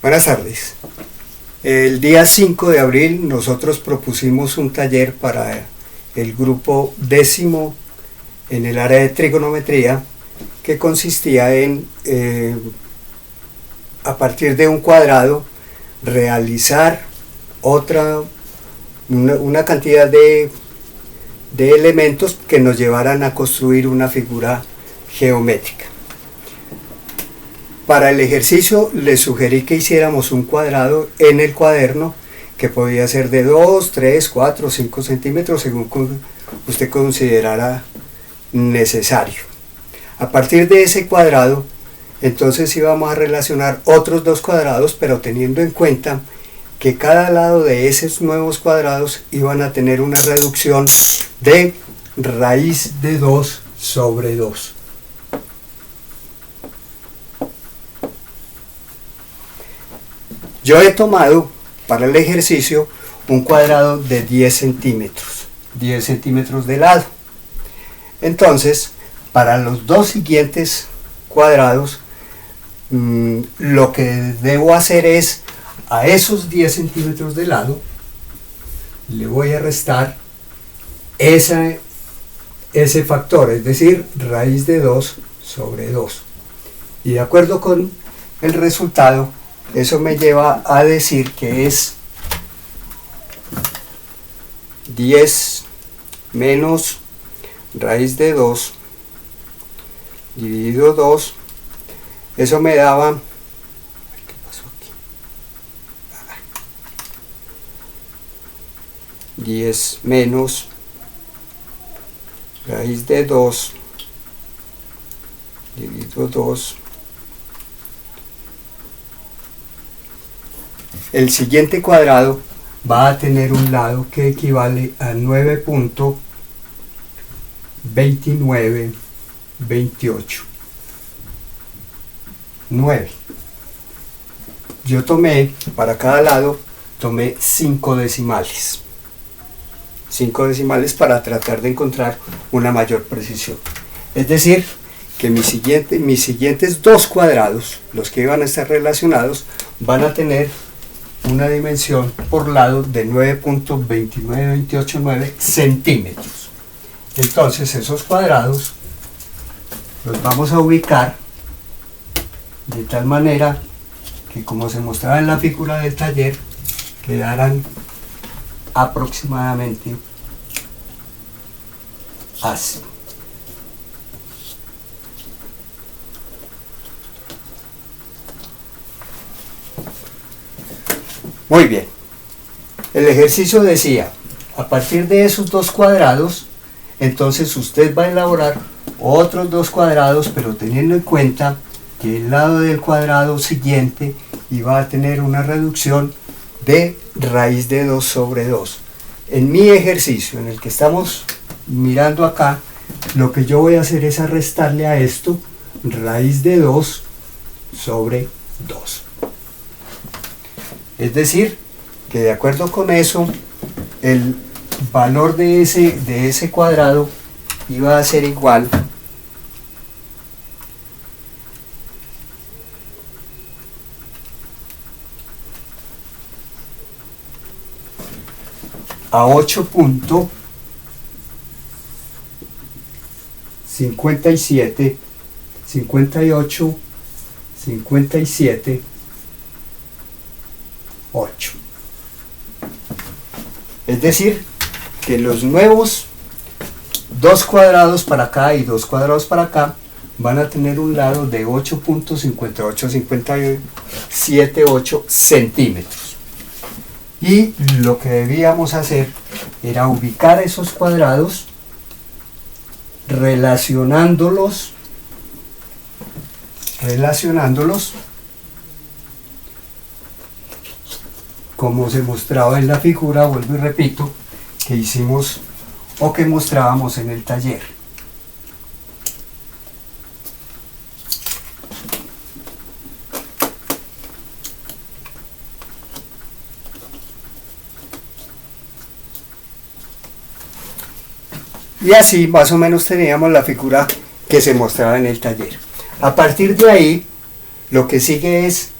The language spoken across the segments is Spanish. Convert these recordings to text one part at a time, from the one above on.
Buenas tardes. El día 5 de abril nosotros propusimos un taller para el grupo 10º en el área de trigonometría que consistía en, a partir de un cuadrado, realizar una cantidad de elementos que nos llevaran a construir una figura geométrica. Para el ejercicio les sugerí que hiciéramos un cuadrado en el cuaderno que podía ser de 2, 3, 4, 5 centímetros según usted considerara necesario. A partir de ese cuadrado, entonces íbamos a relacionar otros dos cuadrados, pero teniendo en cuenta que cada lado de esos nuevos cuadrados iban a tener una reducción de raíz de 2 sobre 2. Yo he tomado para el ejercicio un cuadrado de 10 centímetros de lado. Entonces, para los dos siguientes cuadrados, lo que debo hacer es, a esos 10 centímetros de lado, le voy a restar ese factor, es decir, raíz de 2 sobre 2. Y de acuerdo con el resultado, eso me lleva a decir que es 10 menos raíz de 2 dividido 2. Eso me daba, ¿qué pasó aquí? 10 menos raíz de 2 dividido 2. El siguiente cuadrado va a tener un lado que equivale a 9.2928. 9. Yo tomé, para cada lado, tomé 5 decimales. 5 decimales para tratar de encontrar una mayor precisión. Es decir, que mis siguientes dos cuadrados, los que iban a estar relacionados, van a tener una dimensión por lado de 9.29289 centímetros. Entonces esos cuadrados los vamos a ubicar de tal manera que, como se mostraba en la figura del taller, quedaran aproximadamente así. Muy bien, el ejercicio decía, a partir de esos dos cuadrados, entonces usted va a elaborar otros dos cuadrados, pero teniendo en cuenta que el lado del cuadrado siguiente iba a tener una reducción de raíz de 2 sobre 2. En mi ejercicio, en el que estamos mirando acá, lo que yo voy a hacer es a restarle a esto raíz de 2 sobre 2. Es decir, que de acuerdo con eso, el valor de ese cuadrado iba a ser igual a 8.57, 58, 57, 8. Es decir, que los nuevos dos cuadrados para acá y dos cuadrados para acá van a tener un lado de 8.5857,8 centímetros. Y lo que debíamos hacer era ubicar esos cuadrados relacionándolos como se mostraba en la figura, vuelvo y repito, que hicimos o que mostrábamos en el taller. Y así más o menos teníamos la figura que se mostraba en el taller. A partir de ahí, lo que sigue es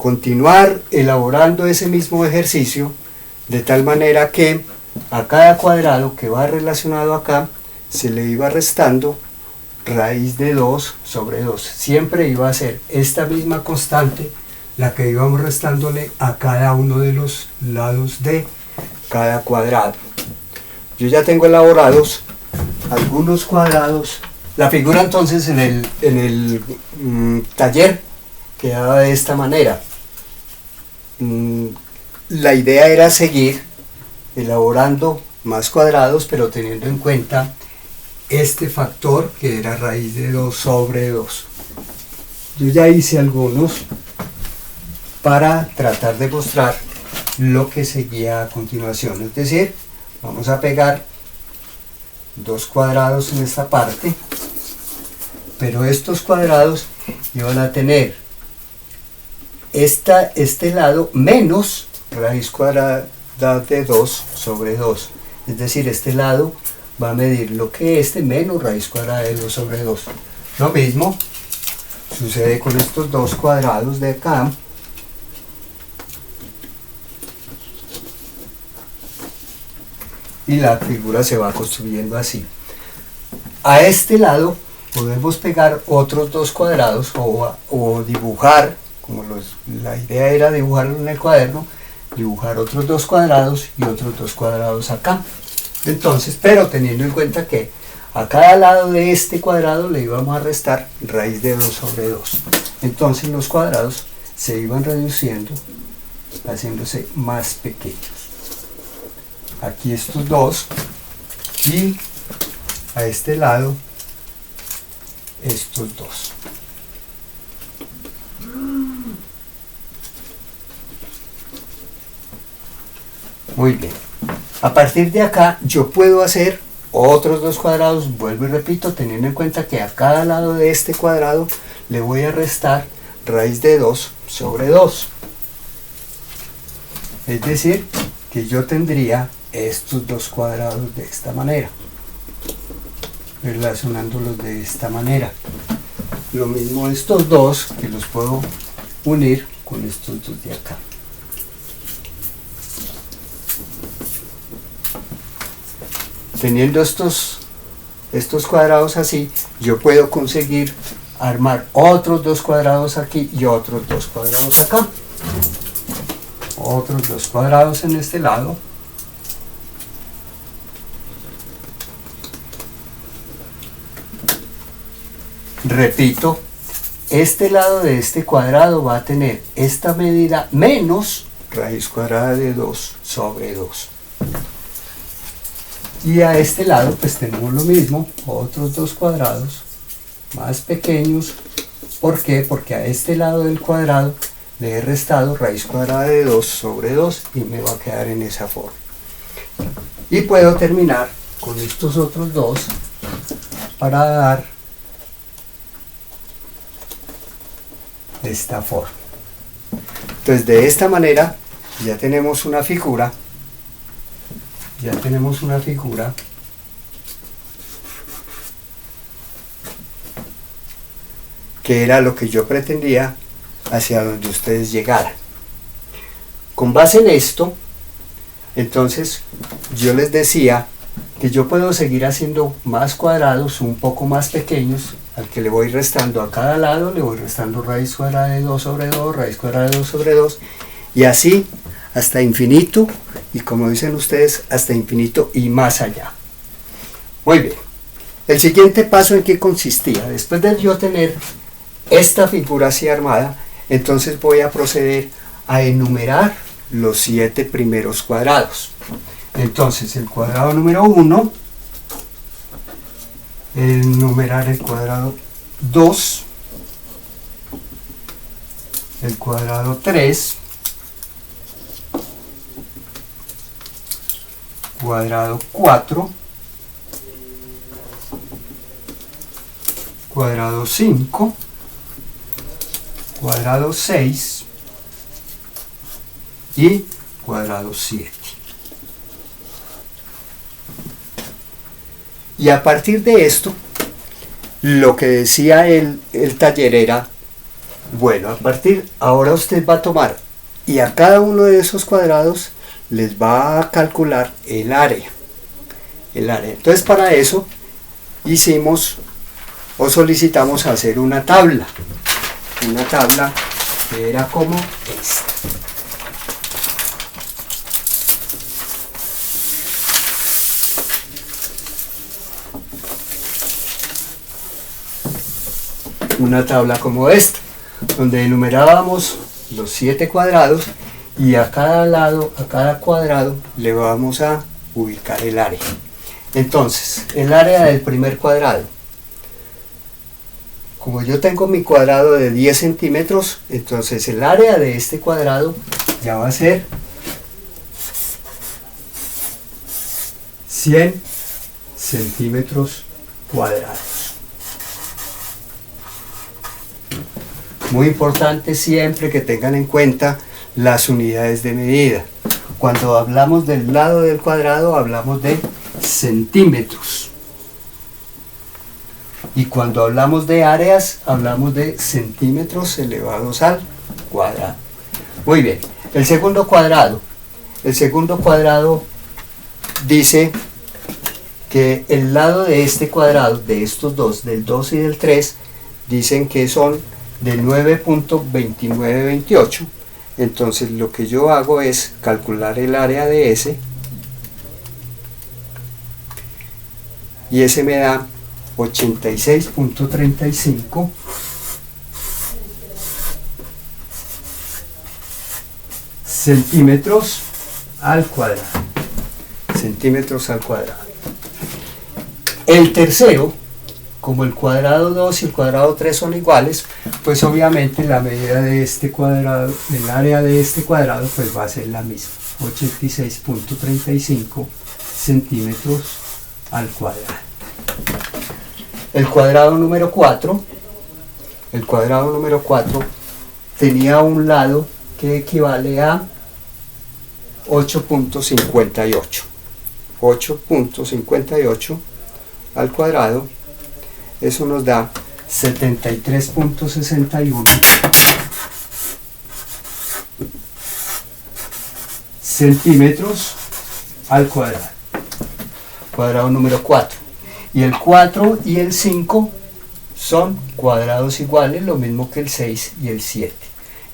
continuar elaborando ese mismo ejercicio de tal manera que a cada cuadrado que va relacionado acá se le iba restando raíz de 2 sobre 2. Siempre iba a ser esta misma constante la que íbamos restándole a cada uno de los lados de cada cuadrado. Yo ya tengo elaborados algunos cuadrados. La figura entonces en el taller quedaba de esta manera. La idea era seguir elaborando más cuadrados, pero teniendo en cuenta este factor que era raíz de 2 sobre 2. Yo ya hice algunos para tratar de mostrar lo que seguía a continuación. Es decir, vamos a pegar 2 cuadrados en esta parte, pero estos cuadrados iban a tener este lado menos raíz cuadrada de 2 sobre 2. Es decir, este lado va a medir lo que menos raíz cuadrada de 2 sobre 2. Lo mismo sucede con estos 2 cuadrados de acá. Y la figura se va construyendo así. A este lado podemos pegar otros 2 cuadrados o dibujar, como la idea era dibujarlo en el cuaderno, dibujar otros 2 cuadrados y otros 2 cuadrados acá. Entonces, pero teniendo en cuenta que a cada lado de este cuadrado le íbamos a restar raíz de 2 sobre 2. Entonces los cuadrados se iban reduciendo, haciéndose más pequeños. Aquí estos 2 y a este lado estos 2. Muy bien. A partir de acá yo puedo hacer otros 2 cuadrados, vuelvo y repito, teniendo en cuenta que a cada lado de este cuadrado le voy a restar raíz de 2 sobre 2. Es decir, que yo tendría estos 2 cuadrados de esta manera, relacionándolos de esta manera. Lo mismo estos 2, que los puedo unir con estos 2 de acá. Teniendo estos cuadrados así, yo puedo conseguir armar otros 2 cuadrados aquí y otros 2 cuadrados acá. Otros 2 cuadrados en este lado. Repito, este lado de este cuadrado va a tener esta medida menos raíz cuadrada de 2 sobre 2. Y a este lado pues tenemos lo mismo, otros 2 cuadrados más pequeños. ¿Por qué? Porque a este lado del cuadrado le he restado raíz cuadrada de 2 sobre 2 y me va a quedar en esa forma. Y puedo terminar con estos otros 2 para dar esta forma. Entonces de esta manera ya tenemos una figura. Que era lo que yo pretendía hacia donde ustedes llegaran. Con base en esto, entonces yo les decía que yo puedo seguir haciendo más cuadrados un poco más pequeños, al que le voy restando a cada lado, le voy restando raíz cuadrada de 2 sobre 2, raíz cuadrada de 2 sobre 2, y así hasta infinito, y como dicen ustedes, hasta infinito y más allá. Muy bien. El siguiente paso, ¿en qué consistía? Después de yo tener esta figura así armada, entonces voy a proceder a enumerar los 7 primeros cuadrados. Entonces el cuadrado número 1, enumerar el cuadrado 2, el cuadrado 3, cuadrado 4, cuadrado 5, cuadrado 6 y cuadrado 7. Y a partir de esto, lo que decía el taller era, Bueno, ahora usted va a tomar y a cada uno de esos cuadrados les va a calcular el área. Entonces para eso hicimos o solicitamos hacer una tabla que era como esta. Una tabla como esta, donde enumerábamos los 7 cuadrados y a cada cuadrado le vamos a ubicar el área. Entonces, el área del primer cuadrado, como yo tengo mi cuadrado de 10 centímetros, entonces el área de este cuadrado ya va a ser 100 centímetros cuadrados. Muy importante siempre que tengan en cuenta las unidades de medida. Cuando hablamos del lado del cuadrado hablamos de centímetros. Y cuando hablamos de áreas hablamos de centímetros elevados al cuadrado. Muy bien. El segundo cuadrado dice que el lado de este cuadrado, de estos dos, del 2 y del 3, dicen que son de 9.2928. Entonces lo que yo hago es calcular el área de ese, y ese me da 86.35 centímetros al cuadrado. El tercero, como el cuadrado 2 y el cuadrado 3 son iguales, pues obviamente la medida de este cuadrado, el área de este cuadrado, pues va a ser la misma, 86.35 centímetros al cuadrado. El cuadrado número 4 tenía un lado que equivale a 8.58 al cuadrado. Eso nos da 73.61 centímetros al cuadrado. Cuadrado número 4. Y el 4 y el 5 son cuadrados iguales, lo mismo que el 6 y el 7.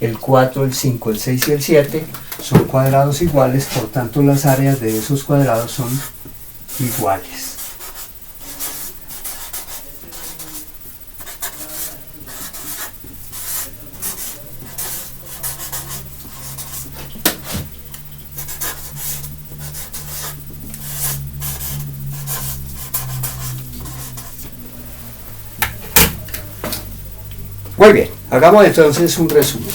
El 4, el 5, el 6 y el 7 son cuadrados iguales, por tanto las áreas de esos cuadrados son iguales. Muy bien, hagamos entonces un resumen.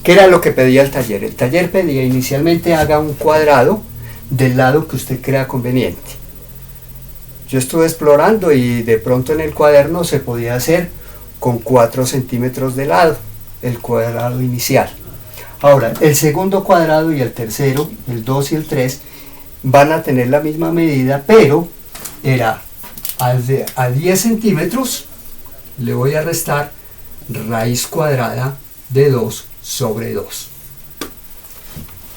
¿Qué era lo que pedía el taller? El taller pedía inicialmente haga un cuadrado del lado que usted crea conveniente. Yo estuve explorando y de pronto en el cuaderno se podía hacer con 4 centímetros de lado, el cuadrado inicial. Ahora, el segundo cuadrado y el tercero, el 2 y el 3, van a tener la misma medida, pero era a 10 centímetros, le voy a restar raíz cuadrada de 2 sobre 2.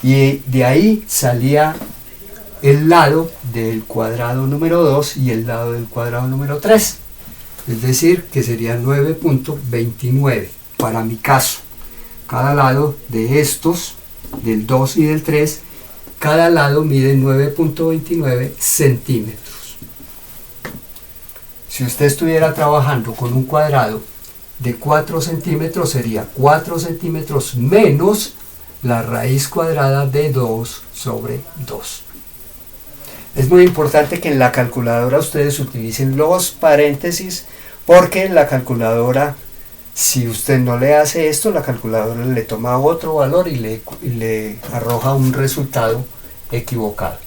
Y de ahí salía el lado del cuadrado número 2 y el lado del cuadrado número 3. Es decir, que sería 9.29 para mi caso. Cada lado de estos, del 2 y del 3, cada lado mide 9.29 centímetros. Si usted estuviera trabajando con un cuadrado de 4 centímetros, sería 4 centímetros menos la raíz cuadrada de 2 sobre 2. Es muy importante que en la calculadora ustedes utilicen los paréntesis, porque en la calculadora, si usted no le hace esto, la calculadora le toma otro valor y le arroja un resultado equivocado.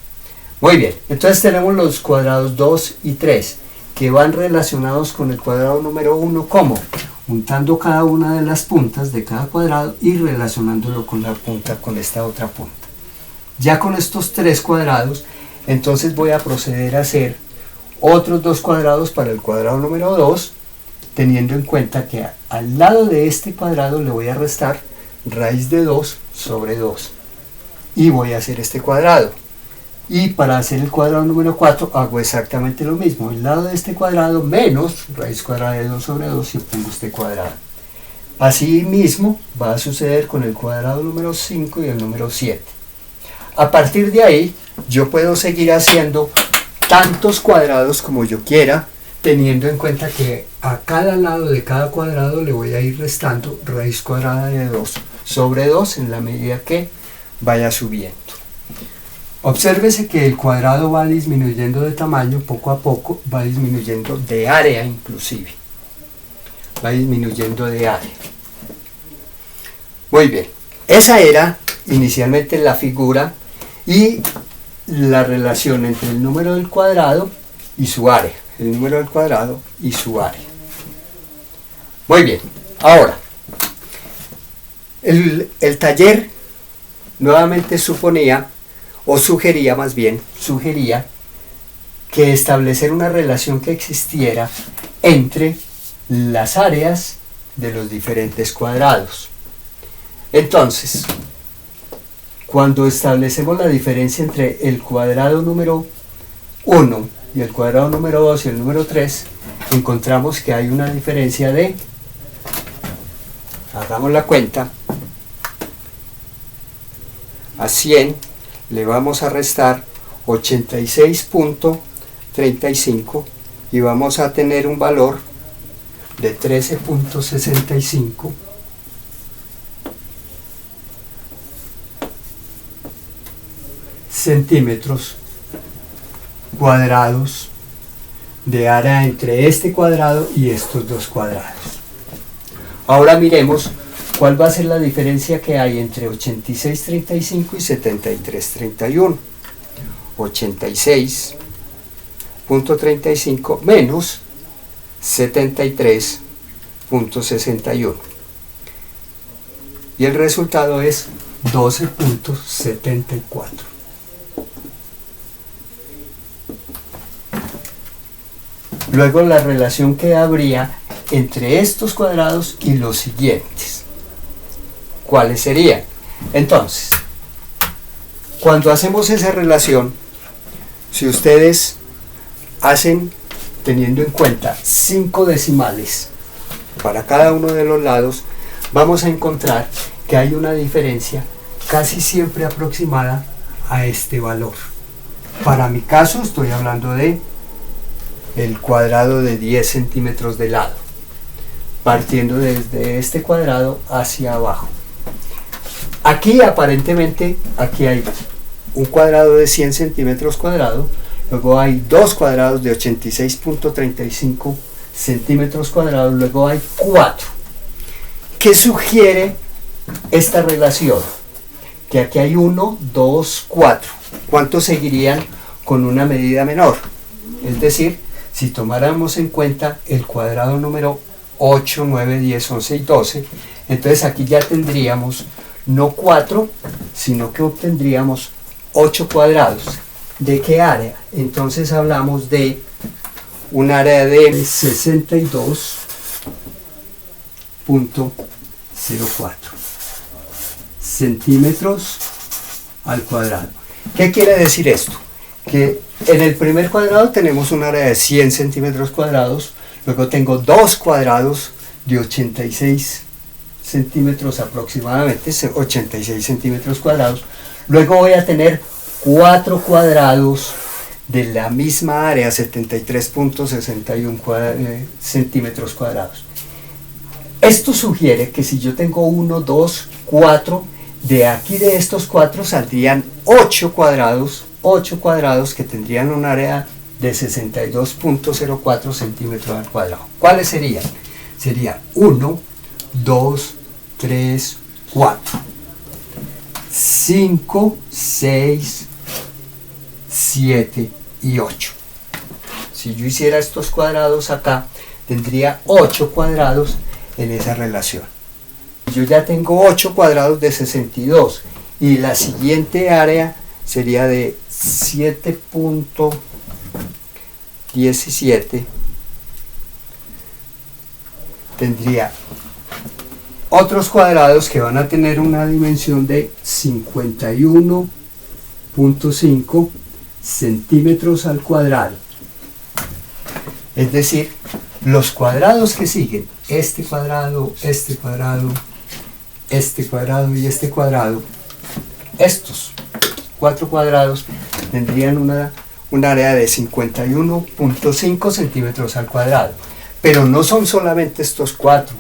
Muy bien, entonces tenemos los cuadrados 2 y 3 que van relacionados con el cuadrado número 1. ¿Cómo? Juntando cada una de las puntas de cada cuadrado y relacionándolo con la punta, con esta otra punta. Ya con estos 3 cuadrados, entonces voy a proceder a hacer otros 2 cuadrados para el cuadrado número 2 teniendo en cuenta que al lado de este cuadrado le voy a restar raíz de 2 sobre 2 y voy a hacer este cuadrado. Y para hacer el cuadrado número 4 hago exactamente lo mismo, el lado de este cuadrado menos raíz cuadrada de 2 sobre 2 y obtengo este cuadrado. Así mismo va a suceder con el cuadrado número 5 y el número 7. A partir de ahí yo puedo seguir haciendo tantos cuadrados como yo quiera, teniendo en cuenta que a cada lado de cada cuadrado le voy a ir restando raíz cuadrada de 2 sobre 2 en la medida que vaya subiendo. Obsérvese que el cuadrado va disminuyendo de tamaño poco a poco, va disminuyendo de área inclusive. Va disminuyendo de área. Muy bien, esa era inicialmente la figura y la relación entre el número del cuadrado y su área. El número del cuadrado y su área. Muy bien, ahora, el taller nuevamente sugería que establecer una relación que existiera entre las áreas de los diferentes cuadrados. Entonces, cuando establecemos la diferencia entre el cuadrado número 1 y el cuadrado número 2 y el número 3, encontramos que hay una diferencia de, hagamos la cuenta, a 100 le vamos a restar 86.35 y vamos a tener un valor de 13.65 centímetros cuadrados de área entre este cuadrado y estos dos cuadrados. Ahora miremos cuál va a ser la diferencia que hay entre 86.35 y 73.31. 86.35 menos 73.61. Y el resultado es 12.74. Luego la relación que habría entre estos cuadrados y los siguientes. ¿Cuáles serían? Entonces, cuando hacemos esa relación, si ustedes hacen, teniendo en cuenta 5 decimales para cada uno de los lados, vamos a encontrar que hay una diferencia casi siempre aproximada a este valor. Para mi caso estoy hablando de el cuadrado de 10 centímetros de lado, partiendo desde este cuadrado hacia abajo. Aquí aparentemente, aquí hay un cuadrado de 100 centímetros cuadrados, luego hay dos cuadrados de 86.35 centímetros cuadrados, luego hay 4. ¿Qué sugiere esta relación? Que aquí hay 1, 2, 4. ¿Cuántos seguirían con una medida menor? Es decir, si tomáramos en cuenta el cuadrado número 8, 9, 10, 11 y 12, entonces aquí ya tendríamos no 4, sino que obtendríamos 8 cuadrados. ¿De qué área? Entonces hablamos de un área de 62.04 centímetros al cuadrado. ¿Qué quiere decir esto? Que en el primer cuadrado tenemos un área de 100 centímetros cuadrados, luego tengo dos cuadrados de 86 centímetros aproximadamente, 86 centímetros cuadrados, luego voy a tener 4 cuadrados de la misma área, 73.61 centímetros cuadrados. Esto sugiere que si yo tengo 1, 2, 4, de aquí de estos 4 saldrían 8 cuadrados que tendrían un área de 62.04 centímetros al cuadrado. ¿Cuáles serían? Serían 1, 2, 3, 4, 5, 6, 7 y 8. Si yo hiciera estos cuadrados acá, tendría 8 cuadrados en esa relación. Yo ya tengo 8 cuadrados de 62 y la siguiente área sería de 7.17 tendría otros cuadrados que van a tener una dimensión de 51.5 centímetros al cuadrado. Es decir, los cuadrados que siguen, este cuadrado, este cuadrado, este cuadrado y este cuadrado, estos 4 cuadrados tendrían un área de 51.5 centímetros al cuadrado. Pero no son solamente estos 4.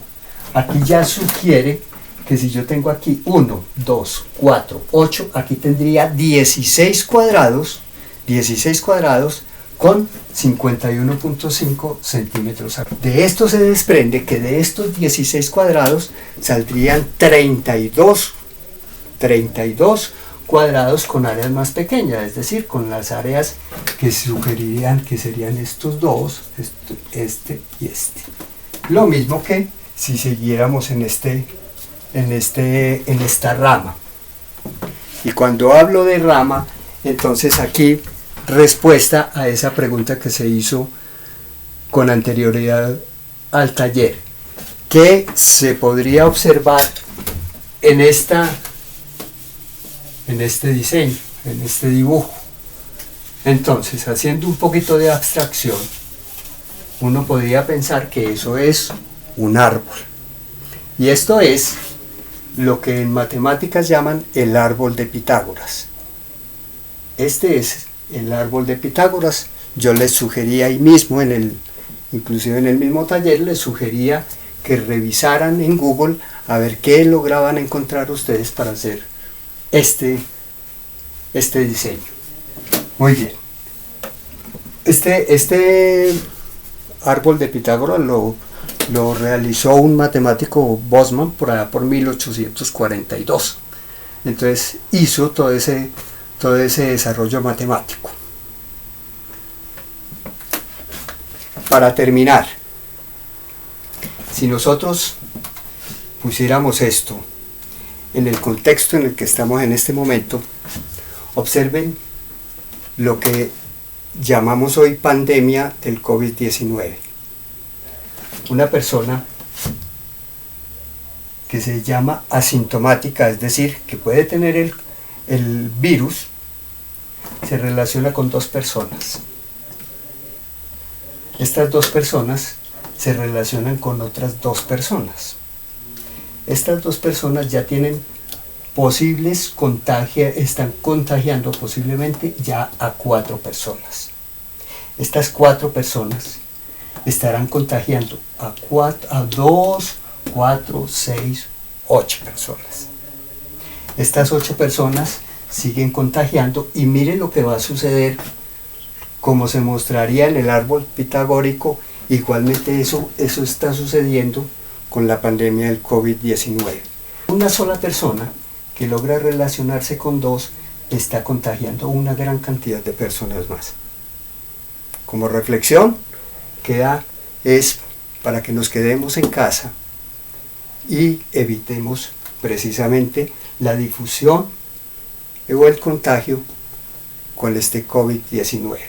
Aquí ya sugiere que si yo tengo aquí 1, 2, 4, 8, aquí tendría 16 cuadrados con 51.5 centímetros. De esto se desprende que de estos 16 cuadrados saldrían 32 cuadrados con áreas más pequeñas, es decir, con las áreas que sugerirían que serían estos dos, este y este. Lo mismo que si siguiéramos en esta rama. Y cuando hablo de rama, entonces aquí respuesta a esa pregunta que se hizo con anterioridad al taller, que se podría observar en este diseño, en este dibujo. Entonces, haciendo un poquito de abstracción, uno podría pensar que eso es un árbol. Y esto es lo que en matemáticas llaman el árbol de Pitágoras. Este es el árbol de Pitágoras. Yo les sugería ahí mismo, inclusive en el mismo taller, les sugería que revisaran en Google a ver qué lograban encontrar ustedes para hacer este diseño. Muy bien. Este árbol de Pitágoras lo realizó un matemático Boltzmann por allá por 1842. Entonces hizo todo ese desarrollo matemático. Para terminar, si nosotros pusiéramos esto en el contexto en el que estamos en este momento, observen lo que llamamos hoy pandemia del COVID-19. Una persona que se llama asintomática, es decir, que puede tener el virus, se relaciona con 2 personas. Estas 2 personas se relacionan con otras 2 personas. Estas 2 personas ya tienen están contagiando posiblemente ya a 4 personas. Estas 4 personas estarán contagiando a 2, 4, 6, 8 personas. Estas 8 personas siguen contagiando y miren lo que va a suceder, como se mostraría en el árbol pitagórico. Igualmente eso está sucediendo con la pandemia del COVID-19. Una sola persona que logra relacionarse con 2 está contagiando una gran cantidad de personas más. Como reflexión es para que nos quedemos en casa y evitemos precisamente la difusión o el contagio con este COVID-19.